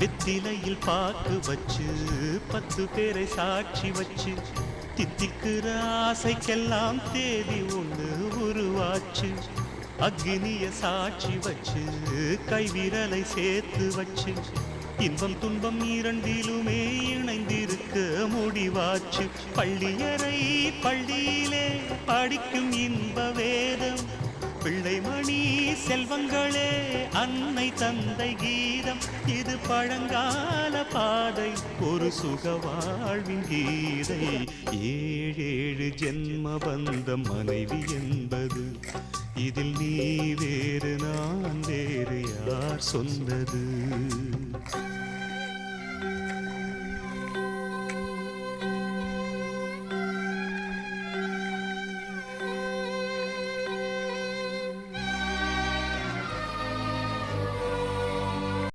வெத்திலையில் பாக்கு வச்சு 10 பேரை சாட்சி வச்சு தித்திக்கிற ஆசைக்கெல்லாம் தேதி ஒன்று உருவாச்சு. அக்னிய சாட்சி வச்சு கைவிரலை சேர்த்து வச்சு இன்பம் துன்பம் இரண்டிலுமே இணைந்திருக்க முடிவாச்சு. பள்ளியறை பள்ளியிலே படிக்கும் இன்ப வேதம், பிள்ளைமணி செல்வங்களே அன்னை தந்தை கீதம். இது பழங்கால பாதை, ஒரு சுக வாழ்வின் கீதை. 7 ஜென்ம பந்தம் மனைவி என்பது, இதில் நீ வேறு நான் வேறு யார் சொன்னது?